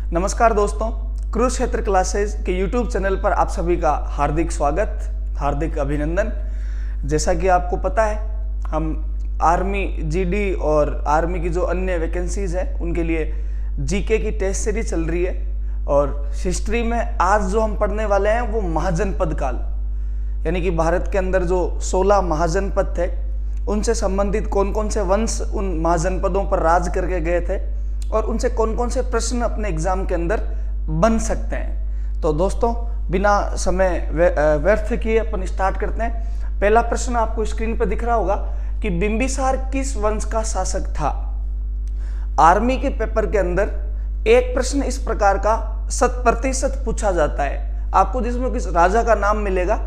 नमस्कार दोस्तों, कुरुक्षेत्र क्लासेस के YouTube चैनल पर आप सभी का हार्दिक स्वागत, हार्दिक अभिनंदन। जैसा कि आपको पता है, हम आर्मी जीडी और आर्मी की जो अन्य वैकेंसीज हैं उनके लिए जीके की टेस्ट सीरीज चल रही है। और हिस्ट्री में आज जो हम पढ़ने वाले हैं वो महाजनपद काल, यानी कि भारत के अंदर जो 16 महाजनपद थे उनसे संबंधित कौन कौन से वंश उन महाजनपदों पर राज करके गए थे और उनसे कौन कौन से प्रश्न अपने एग्जाम के अंदर बन सकते हैं। तो दोस्तों, बिना समय व्यर्थ किए अपन स्टार्ट करते हैं। पहला प्रश्न आपको स्क्रीन पर दिख रहा होगा कि बिंबिसार किस वंश का शासक था। आर्मी के पेपर के अंदर एक प्रश्न इस प्रकार का 100% पूछा जाता है। आपको जिसमें किस राजा का नाम मिलेगा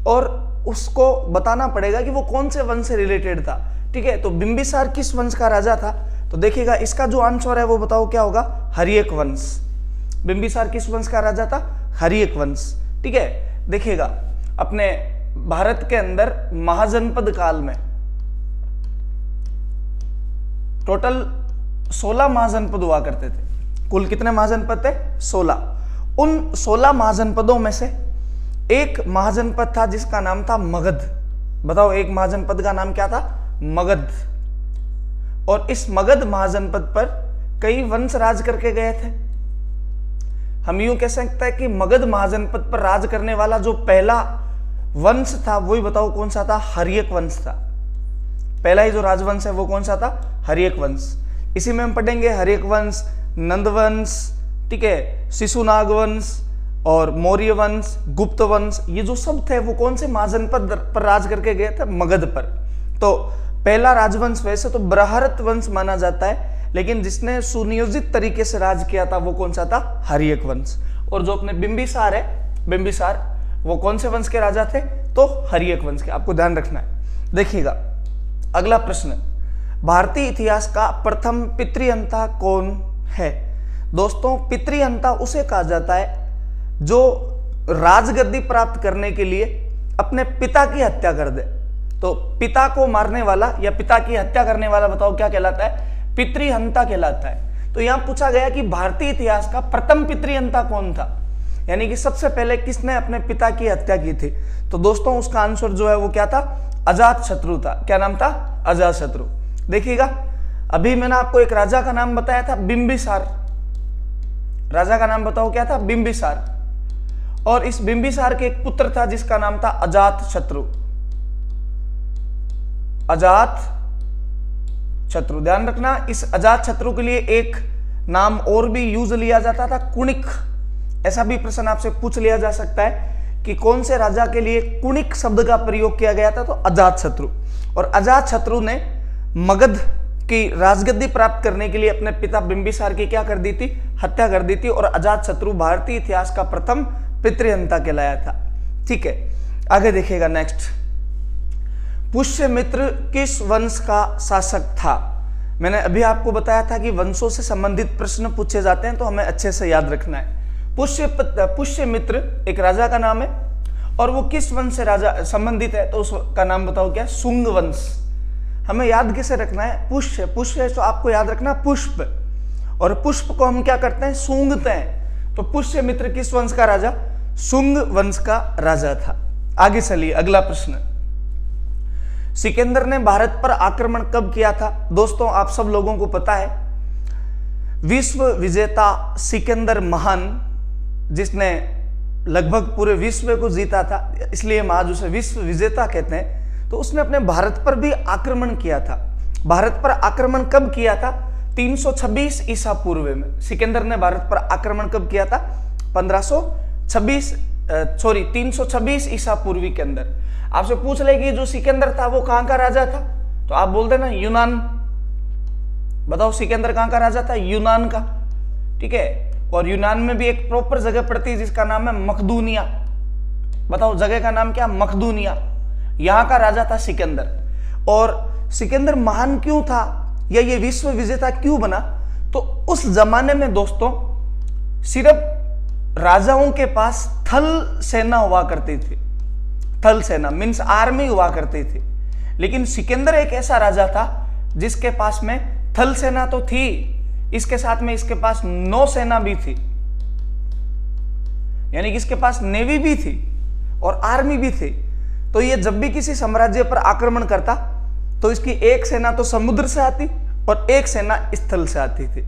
और उसको बताना पड़ेगा कि वो कौन से वंश से रिलेटेड था। ठीक है, तो बिंबिसार किस वंश का राजा था, तो देखिएगा इसका जो आंसर है वो बताओ क्या होगा, हर्यक वंश। बिंबिसार किस वंश का राजा था, हर्यक वंश। ठीक है, देखिएगा अपने भारत के अंदर महाजनपद काल में टोटल 16 महाजनपद हुआ करते थे। कुल कितने महाजनपद थे, 16। उन 16 महाजनपदों में से एक महाजनपद था जिसका नाम था मगध। बताओ, एक महाजनपद का नाम क्या था, मगध। और इस मगध महाजनपद पर कई वंश राज करके गए थे। हम यूं कह सकते हैं कि मगध महाजनपद पर राज करने वाला जो पहला वंश था वही बताओ कौन सा था, हर्यक वंश था। पहला ही जो राजवंश है वो कौन सा था, हर्यक वंश। इसी में हम पढ़ेंगे हर्यक वंश, नंद वंश, ठीक है, शिशुनाग वंश और मौर्य वंश, गुप्त वंश। ये जो सब थे वो कौन से महाजनपद पर राज करके गए थे, मगध पर। तो पहला राजवंश वैसे तो बृहरत वंश माना जाता है, लेकिन जिसने सुनियोजित तरीके से राज किया था वो कौन सा था, हर्यक वंश। और जो अपने बिंबिसार है, बिंबिसार वो कौन से वंश के राजा थे, तो हर्यक वंश के। आपको ध्यान रखना है। देखिएगा अगला प्रश्न, भारतीय इतिहास का प्रथम पितृहंता कौन है। दोस्तों, पितृहंता उसे कहा जाता है जो राजगद्दी प्राप्त करने के लिए अपने पिता की हत्या कर दे। तो पिता को मारने वाला या पिता की हत्या करने वाला बताओ क्या कहलाता है, पितृहंता कहलाता है। तो यहां पूछा गया कि भारतीय इतिहास का प्रथम पितृहंता कौन था, यानी कि सबसे पहले किसने अपने पिता की हत्या की थी। तो दोस्तों उसका आंसर जो है वो क्या था, अजातशत्रु था। क्या नाम था, अजातशत्रु। देखिएगा अभी मैंने आपको एक राजा का नाम बताया था, बिंबिसार। राजा का नाम बताओ क्या था, बिंबिसार। और इस बिंबिसार के एक पुत्र था जिसका नाम था अजातशत्रु। अजातशत्रु, ध्यान रखना, इस अजातशत्रु के लिए एक नाम और भी यूज लिया जाता था, कुणिक। ऐसा भी प्रश्न आपसे पूछ लिया जा सकता है कि कौन से राजा के लिए कुणिक शब्द का प्रयोग किया गया था, तो अजातशत्रु। और अजातशत्रु ने मगध की राजगद्दी प्राप्त करने के लिए अपने पिता बिंबिसार की क्या कर दी थी, हत्या कर दी थी। और अजातशत्रु भारतीय इतिहास का प्रथम पितृहंता कहलाया था। ठीक है, आगे देखिएगा नेक्स्ट, पुष्यमित्र किस वंश का शासक था। मैंने अभी आपको बताया था कि वंशों से संबंधित प्रश्न पूछे जाते हैं तो हमें अच्छे से याद रखना है। पुष्यमित्र एक राजा का नाम है और वो किस वंश से राजा संबंधित है, तो उसका नाम बताओ क्या, शुंग वंश। हमें याद कैसे रखना है, पुष्य, पुष्य तो आपको याद रखना पुष्प, और पुष्प को हम क्या करते हैं, सूंघते हैं। तो पुष्यमित्र किस वंश का राजा, शुंग वंश का राजा था। आगे चलिए अगला प्रश्न, सिकंदर ने भारत पर आक्रमण कब किया था। दोस्तों आप सब लोगों को पता है, विश्व विजेता सिकंदर महान, जिसने लगभग पूरे विश्व को जीता था, इसलिए हम आज उसे विश्व विजेता कहते हैं। तो उसने अपने भारत पर भी आक्रमण किया था। भारत पर आक्रमण कब किया था, 326 ईसा पूर्व में। सिकंदर ने भारत पर आक्रमण कब किया था, 326 ईसा पूर्वी के अंदर। आपसे पूछ ले कि जो सिकंदर था वो कहां का राजा था, तो आप बोल देना यूनान। बताओ सिकंदर कहां का राजा था, यूनान का। ठीक है, और यूनान में भी एक प्रॉपर जगह पड़ती है जिसका नाम है मकदूनिया। बताओ जगह का नाम क्या, मकदूनिया। यहां का राजा था सिकंदर। और सिकंदर महान क्यों था या ये विश्व विजेता क्यों बना, तो उस जमाने में दोस्तों सिर्फ राजाओं के पास थल सेना हुआ करती थी। थल सेना मीन्स आर्मी हुआ करती थी, लेकिन सिकंदर एक ऐसा राजा था जिसके पास में थल सेना तो थी, इसके साथ में इसके पास नौसेना भी थी, यानी कि इसके पास नेवी भी थी और आर्मी भी थी। तो ये जब भी किसी साम्राज्य पर आक्रमण करता तो इसकी एक सेना तो समुद्र से आती और एक सेना स्थल से आती थी।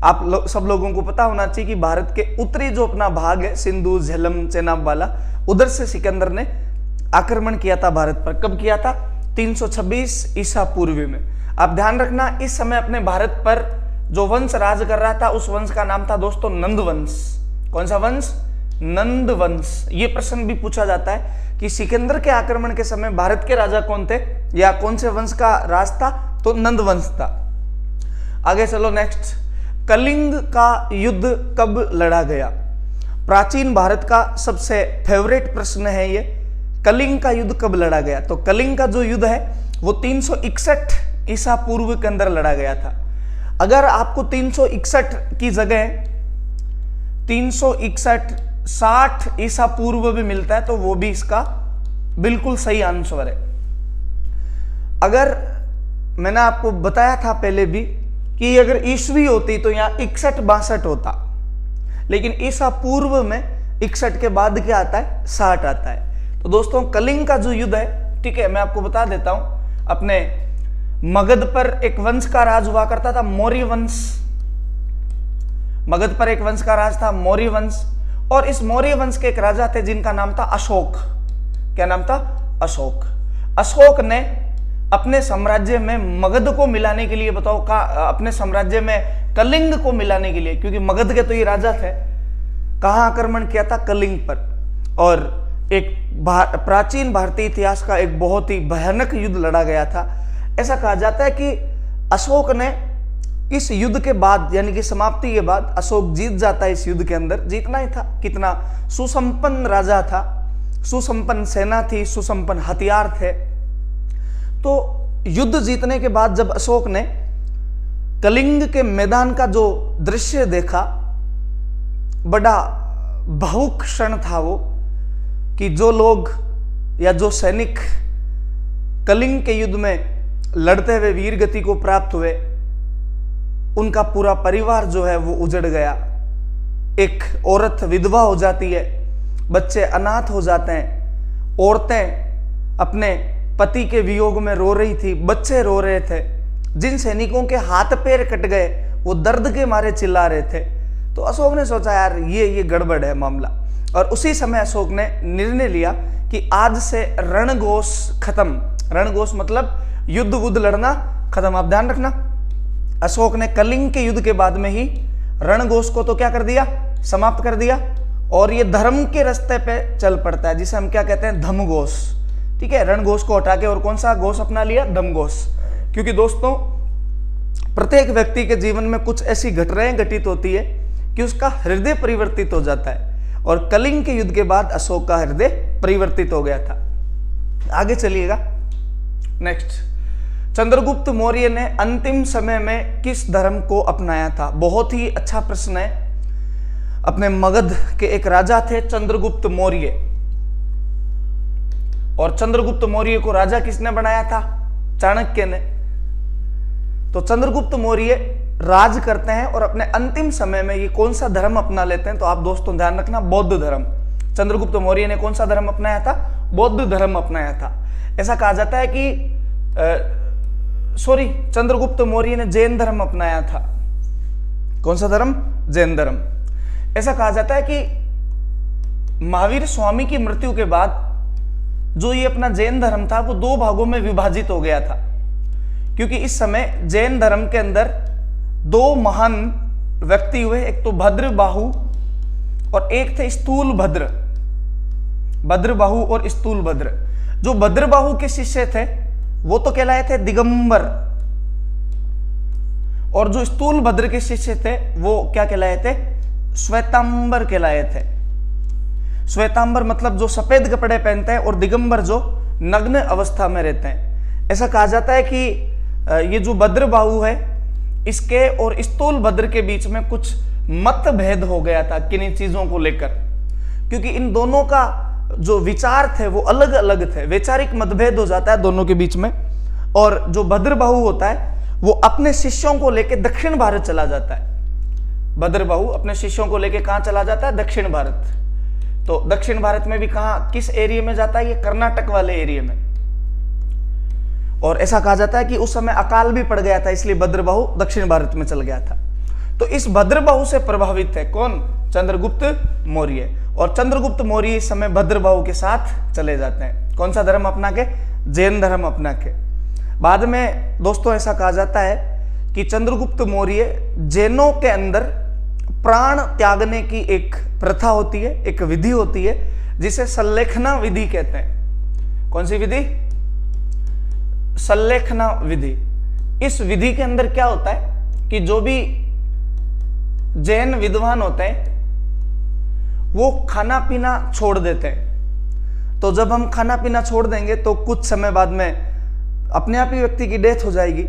आप सब लोगों को पता होना चाहिए कि भारत के उत्तरी जो अपना भाग है, सिंधु, झेलम, चेनाब वाला, उधर से सिकंदर ने आक्रमण किया था भारत पर। कब किया था? 326 ईसा पूर्व में। आप ध्यान रखना, इस समय अपने भारत पर जो वंश राज कर रहा था उस वंश का नाम था दोस्तों नंद वंश। कौन सा वंश? नंद वंश। ये प्रश्न भी पूछा जाता है कि सिकंदर के आक्रमण के समय भारत के राजा कौन थे या कौन से वंश का राज था? तो नंद वंश था। आगे चलो नेक्स्ट। कलिंग का युद्ध कब लड़ा गया? प्राचीन भारत का सबसे फेवरेट प्रश्न है ये, कलिंग का युद्ध कब लड़ा गया? तो कलिंग का जो युद्ध है वो 361 ईसा पूर्व के अंदर लड़ा गया था। अगर आपको 361 की जगह 361 60 ईसा पूर्व भी मिलता है तो वो भी इसका बिल्कुल सही आंसर है। अगर मैंने आपको बताया था पहले भी कि अगर ईस्वी होती तो यहां 61-62 होता, लेकिन ईसा पूर्व में 61 के बाद क्या आता है? 60 आता है। तो दोस्तों कलिंग का जो युद्ध है, ठीक है, मैं आपको बता देता हूं। अपने मगध पर एक वंश का राज हुआ करता था, मौर्य वंश। मगध पर एक वंश का राज था, मौर्य वंश। और इस मौर्य वंश के एक राजा थे जिनका नाम था अशोक। क्या नाम था? अशोक। अशोक ने अपने साम्राज्य में मगध को मिलाने के लिए, बताओ का अपने साम्राज्य में कलिंग को मिलाने के लिए, क्योंकि मगध के तो ये राजा थे, कहां आक्रमण किया था? कलिंग पर। और एक प्राचीन भारतीय इतिहास का एक बहुत ही भयानक युद्ध लड़ा गया था। ऐसा कहा जाता है कि अशोक ने इस युद्ध के बाद, यानी कि समाप्ति के बाद, अशोक जीत जाता है इस युद्ध के अंदर। जीतना ही था, कितना सुसंपन्न राजा था, सुसंपन्न सेना थी, सुसंपन्न हथियार थे। तो युद्ध जीतने के बाद जब अशोक ने कलिंग के मैदान का जो दृश्य देखा, बड़ा भावुक क्षण था वो, कि जो लोग या जो सैनिक कलिंग के युद्ध में लड़ते हुए वीर गति को प्राप्त हुए, उनका पूरा परिवार जो है वो उजड़ गया। एक औरत विधवा हो जाती है, बच्चे अनाथ हो जाते हैं, औरतें अपने पति के वियोग में रो रही थी, बच्चे रो रहे थे। जिन सैनिकों के हाथ पैर कट गए वो दर्द के मारे चिल्ला रहे थे। तो अशोक ने सोचा यार ये गड़बड़ है मामला, और उसी समय अशोक ने निर्णय लिया कि आज से रणघोष खत्म। रणघोष मतलब युद्ध वुद्ध लड़ना खत्म। आप ध्यान रखना, अशोक ने कलिंग के युद्ध के बाद में ही रणघोष को तो क्या कर दिया? समाप्त कर दिया। और ये धर्म के रास्ते पे चल पड़ता है, जिसे हम क्या कहते हैं? धम्मघोष। ठीक है, रणघोष को हटा के और कौन सा घोष अपना लिया? धम्मघोष। क्योंकि दोस्तों प्रत्येक व्यक्ति के जीवन में कुछ ऐसी घटनाएं घटित होती है कि उसका हृदय परिवर्तित हो जाता है, और कलिंग के युद्ध के बाद अशोक का हृदय परिवर्तित हो गया था। आगे चलिएगा नेक्स्ट। चंद्रगुप्त मौर्य ने अंतिम समय में किस धर्म को अपनाया था? बहुत ही अच्छा प्रश्न है। अपने मगध के एक राजा थे चंद्रगुप्त मौर्य, और चंद्रगुप्त मौर्य को राजा किसने बनाया था? चाणक्य ने। तो चंद्रगुप्त मौर्य राज करते हैं और अपने अंतिम समय में ये कौन सा धर्म अपना लेते हैं? तो आप दोस्तों ध्यान रखना, बौद्ध धर्म। चंद्रगुप्त मौर्य ने कौन सा धर्म अपनाया था? बौद्ध धर्म अपनाया था। ऐसा कहा जाता है कि चंद्रगुप्त मौर्य ने जैन धर्म अपनाया था। कौन सा धर्म? जैन धर्म। ऐसा कहा जाता है कि महावीर स्वामी की मृत्यु के बाद जो ये अपना जैन धर्म था वो 2 भागों में विभाजित हो गया था, क्योंकि इस समय जैन धर्म के अंदर 2 महान व्यक्ति हुए। एक तो भद्रबाहु और एक थे स्थूल भद्र। भद्रबाहु और स्थूल भद्र। जो भद्रबाहु के शिष्य थे वो तो कहलाए थे दिगंबर, और जो स्थूल भद्र के शिष्य थे वो क्या कहलाए थे? श्वेतांबर कहलाए थे। श्वेतांबर मतलब जो सफेद कपड़े पहनते हैं, और दिगंबर जो नग्न अवस्था में रहते हैं। ऐसा कहा जाता है कि ये जो भद्रबाहु है, इसके और स्थूल भद्र के बीच में कुछ मतभेद हो गया था किन्हीं चीजों को लेकर, क्योंकि इन दोनों का जो विचार थे वो अलग अलग थे। वैचारिक मतभेद हो जाता है दोनों के बीच में, और जो भद्रबाहु होता है वो अपने शिष्यों को लेके दक्षिण भारत चला जाता है। भद्रबाहु अपने शिष्यों को लेके कहां चला जाता है? दक्षिण भारत। तो दक्षिण भारत में भी कहां, किस एरिया में जाता है? ये कर्नाटक वाले एरिया में। और ऐसा कहा जाता है कि उस समय अकाल भी पड़ गया था, इसलिए भद्रबाहु दक्षिण भारत में चल गया था। तो इस भद्रबाहु से प्रभावित है कौन? चंद्रगुप्त मौर्य। और चंद्रगुप्त मौर्य इस समय भद्रबाहु के साथ चले जाते हैं। कौन सा धर्म अपना के? जैन धर्म अपना के। बाद में दोस्तों ऐसा कहा जाता है कि चंद्रगुप्त मौर्य जैनों के अंदर प्राण त्यागने की एक प्रथा होती है, एक विधि होती है, जिसे सल्लेखना विधि कहते हैं। कौन सी विधि? सल्लेखना विधि। इस विधि के अंदर क्या होता है कि जो भी जैन विद्वान होते हैं वो खाना पीना छोड़ देते हैं। तो जब हम खाना पीना छोड़ देंगे तो कुछ समय बाद में अपने आप ही व्यक्ति की डेथ हो जाएगी।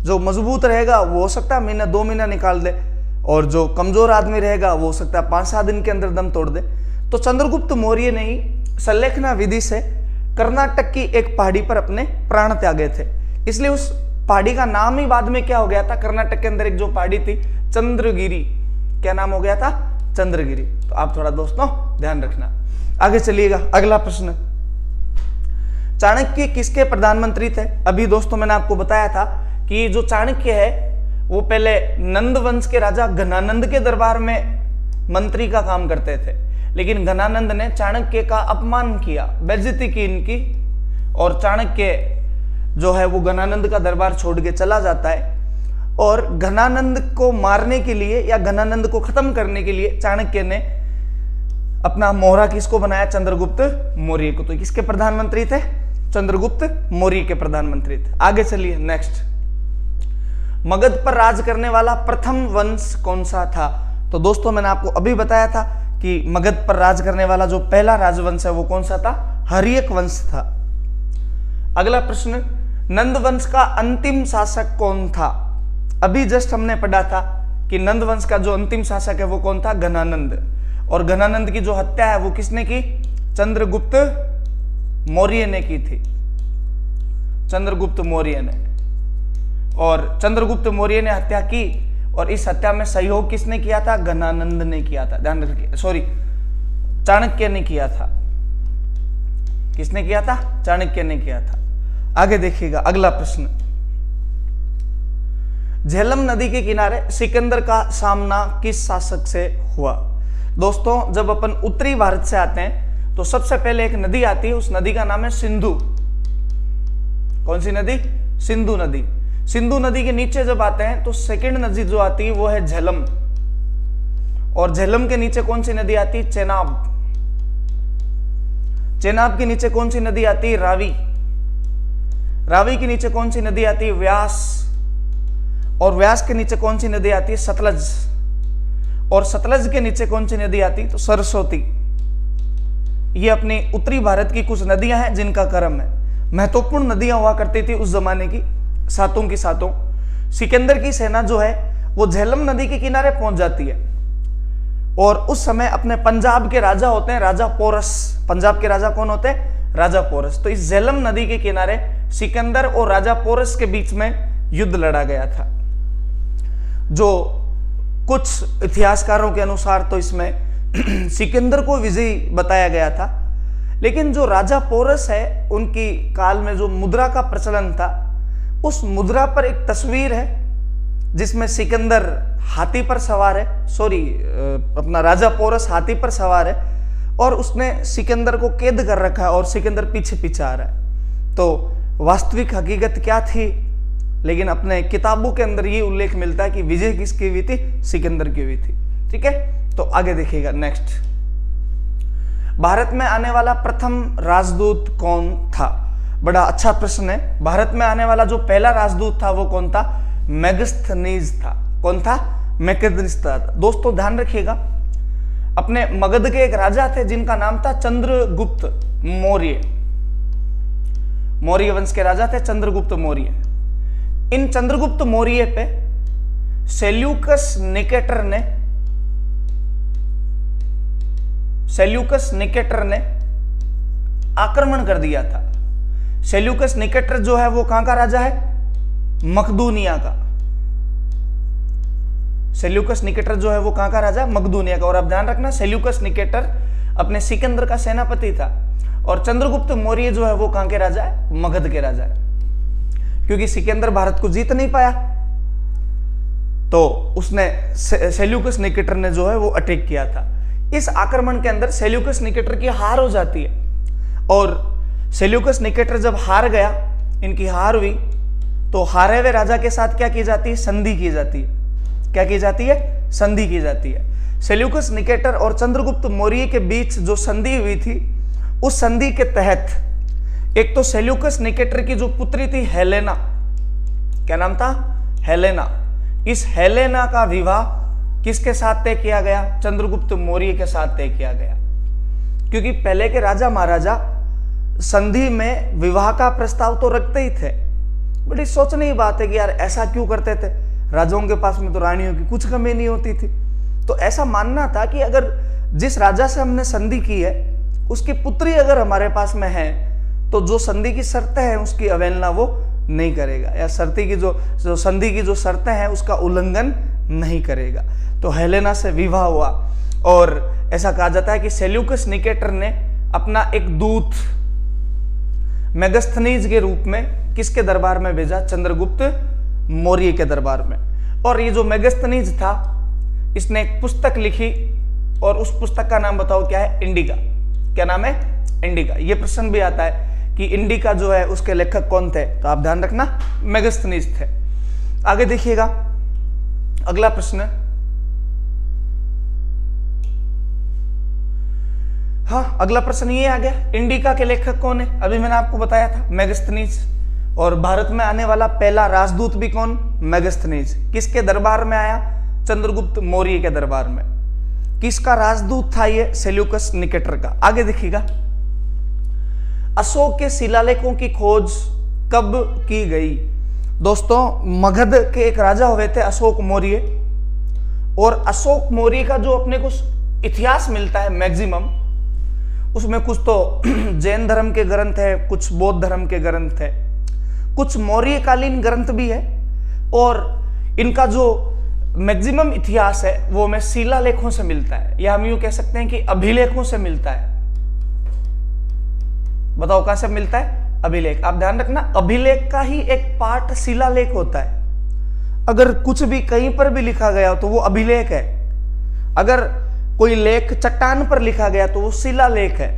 जो मजबूत रहेगा वो हो सकता है महीना 2 महीना निकाल दे, और जो कमजोर आदमी रहेगा वो हो सकता है 5-7 दिन के अंदर दम तोड़ दे। तो चंद्रगुप्त मौर्य ने ही सल्लेखना विधि से कर्नाटक की एक पहाड़ी पर अपने प्राण त्यागे थे। इसलिए उस पहाड़ी का नाम ही बाद में क्या हो गया था? कर्नाटक के अंदर एक जो पहाड़ी थी चंद्रगिरी, क्या नाम हो गया था? चंद्रगिरी। तो आप थोड़ा दोस्तों ध्यान रखना। आगे चलिएगा, अगला प्रश्न। चाणक्य किसके प्रधानमंत्री थे? अभी दोस्तों मैंने आपको बताया था कि जो चाणक्य है वो पहले नंद वंश के राजा घनानंद के दरबार में मंत्री का काम करते थे, लेकिन घनानंद ने चाणक्य का अपमान किया, बेइज्जती की इनकी, और चाणक्य जो है वो घनानंद का दरबार छोड़ के चला जाता है। और घनानंद को मारने के लिए या घनानंद को खत्म करने के लिए चाणक्य ने अपना मोहरा किसको बनाया? चंद्रगुप्त मौर्य को। तो किसके प्रधानमंत्री थे? चंद्रगुप्त मौर्य के प्रधानमंत्री थे। आगे चलिए नेक्स्ट। मगध पर राज करने वाला प्रथम वंश कौन सा था? तो दोस्तों मैंने आपको अभी बताया था कि मगध पर राज करने वाला जो पहला राजवंश है वो कौन सा था? हर्यक वंश था। अगला प्रश्न, नंद वंश का अंतिम शासक कौन था? अभी जस्ट हमने पढ़ा था कि नंद वंश का जो अंतिम शासक है वो कौन था? घनानंद। और घनानंद की जो हत्या है वो किसने की? चंद्रगुप्त मौर्य ने की थी। चंद्रगुप्त मौर्य ने। और चंद्रगुप्त मौर्य ने हत्या की, और इस हत्या में सहयोग किसने किया था? घनानंद ने किया था। ध्यान रखिए, सॉरी, चाणक्य ने किया था। किसने किया था? चाणक्य ने किया था। आगे देखिएगा, अगला प्रश्न। झेलम नदी के किनारे सिकंदर का सामना किस शासक से हुआ? दोस्तों जब अपन उत्तरी भारत से आते हैं तो सबसे पहले एक नदी आती है, उस नदी का नाम है सिंधु। कौन सी नदी? सिंधु नदी। सिंधु नदी के नीचे जब आते हैं तो सेकंड नदी जो आती है वो है झेलम। और झेलम के नीचे कौन सी नदी आती है? चेनाब। चेनाब के नीचे कौन सी नदी आती है? रावी। रावी के नीचे कौन सी नदी आती है? व्यास। और व्यास के नीचे कौन सी नदी आती है? सतलज। और सतलज के नीचे कौन सी नदी आती है? तो सरस्वती। ये अपनी उत्तरी भारत की कुछ नदियां हैं जिनका क्रम है। महत्वपूर्ण नदियां हुआ करती थी उस जमाने की, सातों की सातों। सिकंदर की सेना जो है वो झेलम नदी के किनारे पहुंच जाती है, और उस समय अपने पंजाब के राजा होते हैं राजा पोरस। पंजाब के राजा कौन होते हैं? राजा पोरस। तो इस झेलम नदी के किनारे सिकंदर और राजा पोरस के बीच में युद्ध लड़ा गया था। जो कुछ इतिहासकारों के अनुसार तो इसमें सिकंदर को विजयी बताया गया था, लेकिन जो राजा पोरस है उनकी काल में जो मुद्रा का प्रचलन था, उस मुद्रा पर एक तस्वीर है जिसमें सिकंदर हाथी पर सवार है, अपना राजा पोरस हाथी पर सवार है, और उसने सिकंदर को कैद कर रखा है और सिकंदर पीछे पीछे आ रहा है। तो वास्तविक हकीकत क्या थी? लेकिन अपने किताबों के अंदर ये उल्लेख मिलता है कि विजय किसकी हुई थी? सिकंदर की हुई थी। ठीक है, तो आगे देखिएगा नेक्स्ट। भारत में आने वाला प्रथम राजदूत कौन था? बड़ा अच्छा प्रश्न है। भारत में आने वाला जो पहला राजदूत था वो कौन था? मेगस्थनीज था। कौन था? मेगस्थनीज था। दोस्तों ध्यान रखिएगा, अपने मगध के एक राजा थे जिनका नाम था चंद्रगुप्त मौर्य। मौर्य वंश के राजा थे चंद्रगुप्त मौर्य। इन चंद्रगुप्त मौर्य पे सेल्यूकस निकेटर ने आक्रमण कर दिया था। सेल्यूकस निकेटर जो है वो कहां का राजा है? मकदूनिया का। सेल्यूकस निकेटर जो है वो कहां का राजा? मकदूनिया का। और आप ध्यान रखना, सेल्यूकस निकेटर अपने सिकंदर का सेनापति था और चंद्रगुप्त मौर्य जो है वो कहां के राजा है? मगध के राजा है। क्योंकि सिकंदर भारत को जीत नहीं पाया तो उसने सेल्यूकस निकेटर ने जो है वो अटैक किया था। इस आक्रमण के अंदर सेल्यूकस निकेटर की हार हो जाती है और सेल्यूकस निकेटर जब हार गया, इनकी हार हुई, तो हारे हुए राजा के साथ क्या की जाती है? संधि की जाती है। क्या की जाती है? संधि की जाती है। सेल्यूकस निकेटर और चंद्रगुप्त मौर्य के बीच जो संधि हुई थी, उस संधि के तहत एक तो सेल्यूकस निकेटर की जो पुत्री थी हेलेना, क्या नाम था? हेलेना। इस हेलेना का विवाह किसके साथ तय किया गया? चंद्रगुप्त मौर्य के साथ तय किया गया। क्योंकि पहले के राजा महाराजा संधि में विवाह का प्रस्ताव तो रखते ही थे। बड़ी सोचने की बात है कि यार ऐसा क्यों करते थे? राजाओं के पास में तो रानियों की कुछ कमी नहीं होती थी। तो ऐसा मानना था कि अगर जिस राजा से हमने संधि की है उसकी पुत्री अगर हमारे पास में है तो जो संधि की शर्तें हैं उसकी अवहेलना वो नहीं करेगा, या संधि की जो शर्तें हैं उसका उल्लंघन नहीं करेगा। तो हेलेना से विवाह हुआ और ऐसा कहा जाता है कि सेल्यूकस निकेटर ने अपना एक दूत मेगस्थनीज के रूप में किसके दरबार में भेजा? चंद्रगुप्त मौर्य के दरबार में। और ये जो मेगस्थनीज था इसने एक पुस्तक लिखी और उस पुस्तक का नाम बताओ क्या है? इंडिका। क्या नाम है? इंडिका। ये प्रश्न भी आता है कि इंडिका जो है उसके लेखक कौन थे? तो आप ध्यान रखना, मेगस्थनीज थे। आगे देखिएगा अगला प्रश्न। हाँ, अगला प्रश्न ये आ गया, इंडिका के लेखक कौन है? अभी मैंने आपको बताया था मेगस्थनीज। और भारत में आने वाला पहला राजदूत भी कौन? मेगस्थनीज। किसके दरबार में आया? चंद्रगुप्त मौर्य के दरबार में। किसका राजदूत था ये? सेल्यूकस निकेटर का। आगे देखिएगा, अशोक के शिलालेखों की खोज कब की गई? दोस्तों, मगध के एक राजा हुए थे अशोक मौर्य, और अशोक मौर्य का जो अपने को इतिहास मिलता है मैक्सिमम, उसमें कुछ तो जैन धर्म के ग्रंथ है, कुछ बौद्ध धर्म के ग्रंथ है, कुछ मौर्यकालीन ग्रंथ भी है, और इनका जो मैक्सिमम इतिहास है वो हमें शिलालेखों से मिलता है, या हम यूं कह सकते हैं कि अभिलेखों से मिलता है। बताओ कहां से मिलता है? अभिलेख। आप ध्यान रखना, अभिलेख का ही एक पार्ट शिलालेख होता है। अगर कुछ भी कहीं पर भी लिखा गया तो वो अभिलेख है। अगर कोई लेख चट्टान पर लिखा गया तो वो शिलालेख है।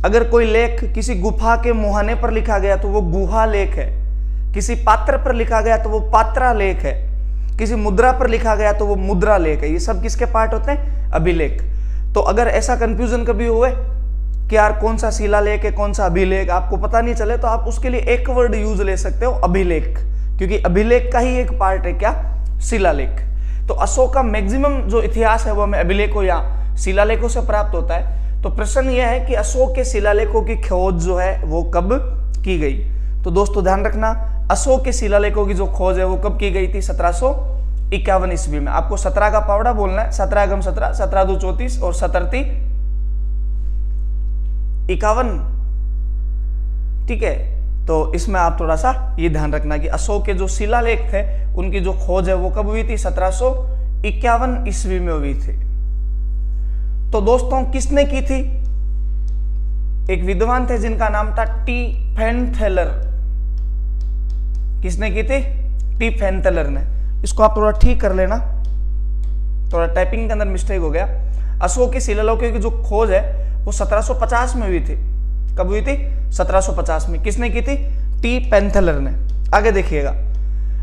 अगर कोई लेख किसी गुफा के मुहाने पर लिखा गया तो वो गुहा लेख है। किसी पात्र पर लिखा गया तो वो पात्रा लेख है। किसी मुद्रा पर लिखा गया तो वो मुद्रा लेख है। ये सब किसके पार्ट होते हैं? अभिलेख। तो अगर ऐसा कंफ्यूजन कभी हुए कि यार कौन सा शिलालेख है कौन सा अभिलेख, आपको पता नहीं चले, तो आप उसके लिए एक वर्ड यूज ले सकते हो, अभिलेख। क्योंकि अभिलेख का ही एक पार्ट है क्या? शिलालेख। तो अशोक का मैक्सिमम जो इतिहास है वो हमें अभिलेखों या शिलालेखों से प्राप्त होता है। तो प्रश्न यह है कि अशोक के शिलालेखों की खोज जो है वो कब की गई? तो दोस्तों ध्यान रखना, अशोक के शिलालेखों की जो खोज है वो कब की गई थी? 1751 ईस्वी में। आपको 17 का पावड़ा बोलना है, 17 × 17, 17 × 2 = 34 और 17 × 51। ठीक है, तो इसमें आप थोड़ा सा ये ध्यान रखना कि अशोक के जो शिलालेख थे उनकी जो खोज है वो कब हुई थी? 1751 ईस्वी में हुई थी। तो दोस्तों किसने की थी? एक विद्वान थे जिनका नाम था टी फैनथेलर। किसने की थी? टी फैनथेलर ने। इसको आप थोड़ा ठीक कर लेना, थोड़ा टाइपिंग के अंदर मिस्टेक हो गया। अशोक के शिलालेखों की जो खोज है वो 1750 में हुई थी। कब हुई थी? 1750 में। किसने की थी? टी फैनथेलर ने। आगे देखिएगा,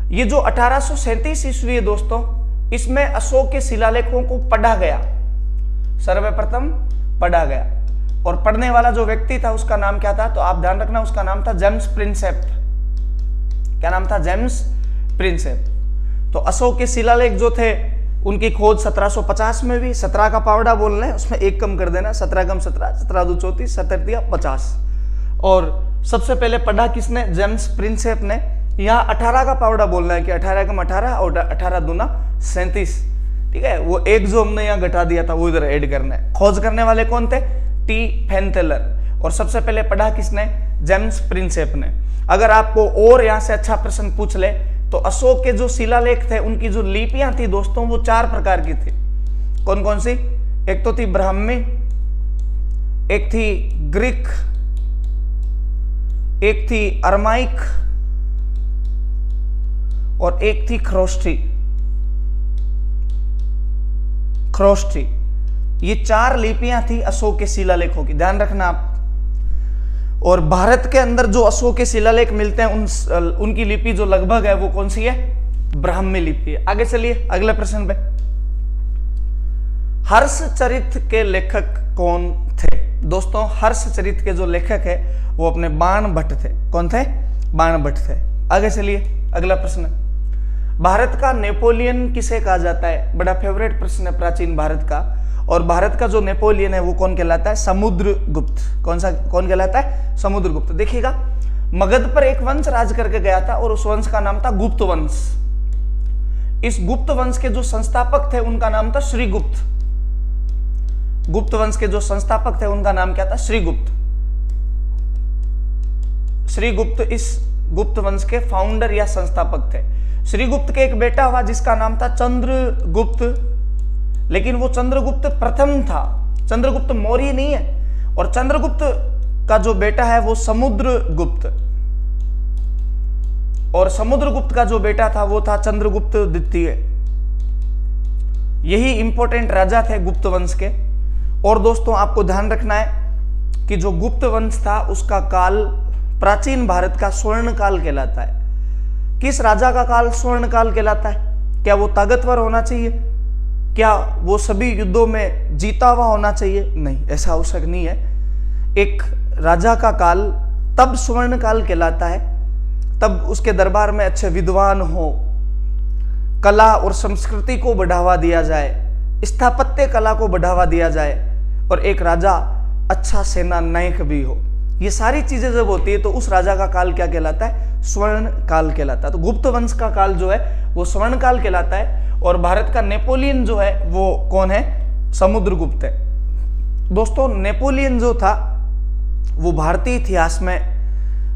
ये जो 1837 ईस्वी है दोस्तों, इसमें अशोक के शिलालेखों को पढ़ा गया, सर्वप्रथम पढ़ा गया। और पढ़ने वाला जो व्यक्ति था उसका नाम क्या था? तो आप ध्यान रखना, उसका नाम था जेम्स प्रिंसेप। क्या नाम था? James Prinsep. तो अशोक के शिलालेख जो थे उनकी खोज 1750 में भी। 17 का पावड़ा बोलना है, उसमें एक कम कर देना, 17 × 17, 17 × 2 = 34, 17 × 50। और सबसे पहले पढ़ा किसने? जेम्स प्रिंसेप ने। यहाँ 18 का पावड़ा बोलना है कि 18 × 18 और 18 × 2 = 37। ठीक है, वो एक जो हमने यहाँ घटा दिया था वो इधर ऐड करना है। खोज करने वाले कौन थे? टी फैनथेलर। और सबसे पहले पढ़ा किसने? जेम्स प्रिंसेप ने। अगर आपको और यहाँ से अच्छा प्रश्न पूछ ले तो अशोक के जो शिलालेख थे उनकी जो लिपियां थी दोस्तों वो 4 प्रकार की थी। कौन कौन सी? एक तो थी ब्राह्मी, एक थी ग्रीक, एक थी अरमाइक और एक थी ख्रोष्ठी। ये 4 लिपियां थी अशोक के शिलालेखों की, ध्यान रखना आप। और भारत के अंदर जो अशोक के शिलालेख मिलते हैं उनकी लिपि जो लगभग है वो कौन सी है? ब्राह्मी लिपि है। आगे चलिए अगले प्रश्न पे। हर्षचरित के लेखक कौन थे? दोस्तों हर्षचरित के जो लेखक है वो अपने बाणभट्ट थे। कौन थे? बाणभट्ट थे। आगे चलिए अगला प्रश्न। भारत का नेपोलियन किसे कहा जाता है? बड़ा फेवरेट प्रश्न है प्राचीन भारत का। और भारत का जो नेपोलियन है वो कौन कहलाता है? समुद्रगुप्त। कौन कहलाता है? समुद्रगुप्त। देखिएगा, मगध पर एक वंश राज करके गया था और उस वंश का नाम था गुप्त वंश। इस गुप्त वंश के जो संस्थापक थे उनका नाम था श्रीगुप्त। गुप्त वंश के जो संस्थापक थे उनका नाम क्या था? श्रीगुप्त। श्रीगुप्त इस गुप्त वंश के फाउंडर या संस्थापक थे। श्रीगुप्त के एक बेटा हुआ जिसका नाम था चंद्रगुप्त, लेकिन वो चंद्रगुप्त प्रथम था, चंद्रगुप्त मौर्य नहीं है। और चंद्रगुप्त का जो बेटा है वो समुद्रगुप्त, और समुद्रगुप्त का जो बेटा था वो था चंद्रगुप्त द्वितीय। यही इंपॉर्टेंट राजा थे गुप्त वंश के। और दोस्तों आपको ध्यान रखना है कि जो गुप्त वंश था उसका काल प्राचीन भारत का स्वर्ण काल कहलाता है। किस राजा का काल स्वर्ण काल कहलाता है? क्या वो ताकतवर होना चाहिए? क्या वो सभी युद्धों में जीता हुआ होना चाहिए? नहीं, ऐसा आवश्यक नहीं है। एक राजा का काल तब स्वर्ण काल कहलाता है तब उसके दरबार में अच्छे विद्वान हो, कला और संस्कृति को बढ़ावा दिया जाए, स्थापत्य कला को बढ़ावा दिया जाए, और एक राजा अच्छा सेना नायक भी हो। ये सारी चीजें जब होती है तो उस राजा का काल क्या कहलाता है? स्वर्ण काल कहलाता है। तो गुप्त वंश का काल जो है वो स्वर्ण काल कहलाता है। और भारत का नेपोलियन जो है वो कौन है? समुद्रगुप्त है। दोस्तों नेपोलियन जो था वो भारतीय इतिहास में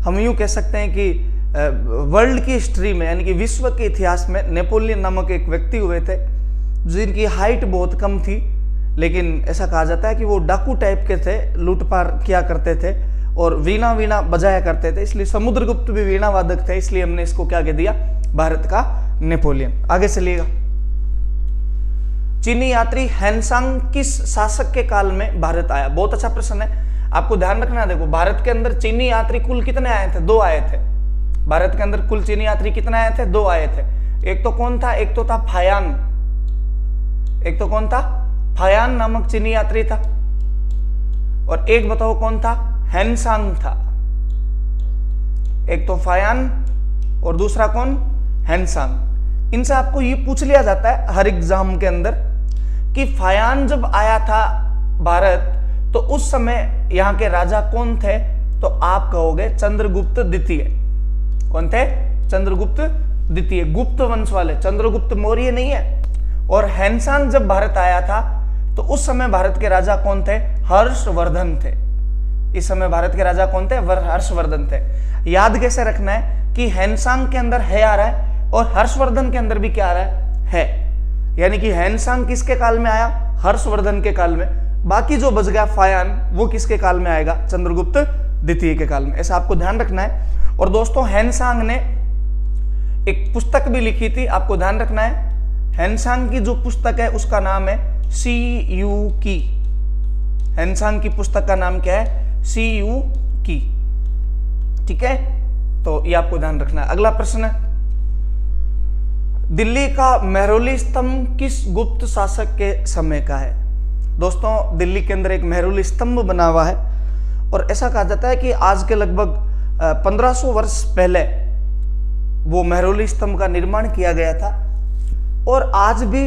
हम यूं कह सकते हैं कि वर्ल्ड की हिस्ट्री में यानी कि विश्व के इतिहास में नेपोलियन नामक एक व्यक्ति हुए थे जिनकी हाइट बहुत कम थी, लेकिन ऐसा कहा जाता है कि वो डाकू टाइप के थे, लूटपाट किया करते थे और वीणा बजाया करते थे, इसलिए समुद्रगुप्त भी वीणा वादक थे, इसलिए हमने इसको क्या कह दिया? भारत का नेपोलियन। आगे चलिएगा। चीनी यात्री हैनसांग किस शासक के काल में भारत आया? बहुत अच्छा प्रश्न है, आपको ध्यान रखना है। देखो भारत के अंदर चीनी यात्री कुल कितने आए थे? 2 आए थे। भारत के अंदर कुल चीनी यात्री कितने आए थे? 2 आए थे। एक तो कौन था? एक तो था फायान। एक तो कौन था? फायान नामक चीनी यात्री था। और एक बताओ कौन था? हैनसांग था। एक तो फायान और दूसरा कौन? हैनसांग। इनसे आपको ये पूछ लिया जाता है हर एग्जाम के अंदर कि फायान जब आया था भारत तो उस समय यहां के राजा कौन थे? तो आप कहोगे चंद्रगुप्त द्वितीय। कौन थे? चंद्रगुप्त द्वितीय, गुप्त वंश वाले। चंद्रगुप्त मौर्य नहीं है। और हैनसांग जब भारत आया था तो उस समय भारत के राजा कौन थे? हर्षवर्धन थे। इस समय भारत के राजा कौन थे? हर्षवर्धन थे। याद कैसे रखना है कि हैनसांग के अंदर है आ रहा है और हर्षवर्धन के अंदर भी क्या आ रहा है। यानी कि हैनसांग किसके काल में आया? हर्षवर्धन के काल में। बाकी जो बच गया फायान वो किसके काल में आएगा? चंद्रगुप्त द्वितीय के काल में। ऐसा आपको ध्यान रखना है। और दोस्तों हैनसांग ने एक पुस्तक भी लिखी थी, आपको ध्यान रखना है। हैनसांग की जो पुस्तक है उसका नाम है सी यू की। हैनसांग की पुस्तक का नाम क्या है? सी यू की। ठीक है, तो ये आपको ध्यान रखना है। अगला प्रश्न है, दिल्ली का मेहरौली स्तंभ किस गुप्त शासक के समय का है? दोस्तों दिल्ली के अंदर एक मेहरौली स्तंभ बना हुआ है और ऐसा कहा जाता है कि आज के लगभग 1500 वर्ष पहले वो मेहरौली स्तंभ का निर्माण किया गया था और आज भी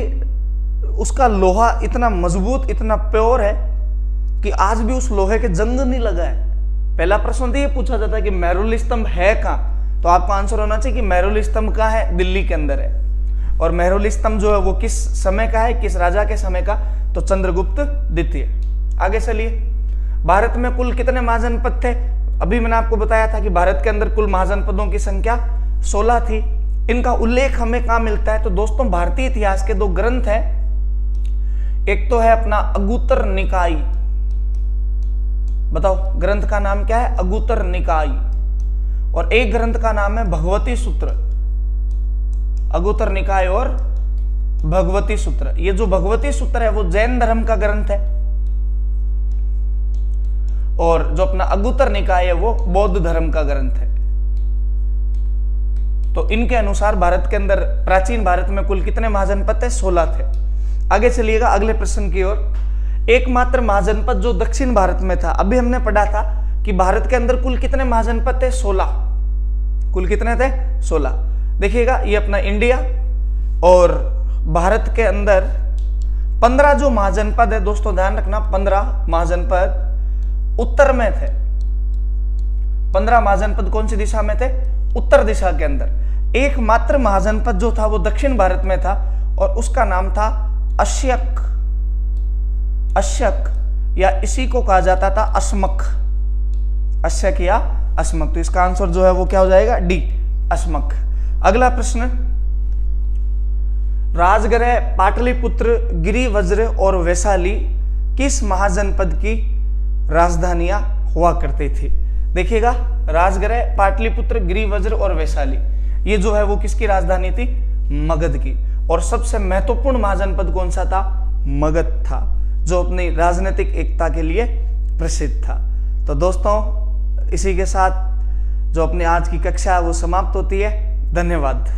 उसका लोहा इतना मजबूत, इतना प्योर है कि आज भी उस लोहे के जंग नहीं लगा है। पहला प्रश्न तो ये पूछा जाता है कि मेहरौली स्तंभ है कहाँ, तो आपका आंसर होना चाहिए कि मेहरौली स्तंभ कहाँ है? दिल्ली के अंदर है। और मेहरौली स्तंभ जो है वो किस समय का है, किस राजा के समय का? तो चंद्रगुप्त द्वितीय। आगे चलिए, भारत में कुल कितने महाजनपद थे? अभी मैंने आपको बताया था कि भारत के अंदर कुल महाजनपदों की संख्या 16 थी। इनका उल्लेख हमें कहां मिलता है? तो दोस्तों भारतीय इतिहास के दो ग्रंथ हैं, एक तो है अपना अगुत्तर निकाय। बताओ ग्रंथ का नाम क्या है? अगुत्तर निकाय। और एक ग्रंथ का नाम है भगवती सूत्र। अगुत्तर निकाय और भगवती सूत्र। ये जो भगवती सूत्र है वो जैन धर्म का ग्रंथ है, और जो अपना अगुत्तर निकाय है वो बौद्ध धर्म का ग्रंथ है। तो इनके अनुसार भारत के अंदर, प्राचीन भारत में कुल कितने महाजनपद थे? 16 थे। आगे चलिएगा अगले प्रश्न की ओर। एकमात्र महाजनपद जो दक्षिण भारत में था, अभी हमने पढ़ा था कि भारत के अंदर कुल कितने महाजनपद थे? 16। कुल कितने थे? 16। देखिएगा ये अपना इंडिया, और भारत के अंदर 15 जो महाजनपद है दोस्तों, ध्यान रखना 15 महाजनपद उत्तर में थे। 15 महाजनपद कौन सी दिशा में थे? उत्तर दिशा के अंदर। एकमात्र महाजनपद जो था वो दक्षिण भारत में था, और उसका नाम था अश्यक। अश्यक, या इसी को कहा जाता था अस्मक। अश्यक या अस्मक। तो इसका आंसर जो है वो क्या हो जाएगा? डी, अस्मक। अगला प्रश्न, राजगृह, पाटलिपुत्र, गिरिवज्र और वैशाली किस महाजनपद की राजधानियां हुआ करती थी? देखिएगा राजगृह, पाटलिपुत्र, गिरिवज्र और वैशाली, ये जो है वो किसकी राजधानी थी? मगध की। और सबसे महत्वपूर्ण महाजनपद कौन सा था? मगध था, जो अपनी राजनीतिक एकता के लिए प्रसिद्ध था। तो दोस्तों इसी के साथ जो अपनी आज की कक्षा है वो समाप्त होती है। धन्यवाद।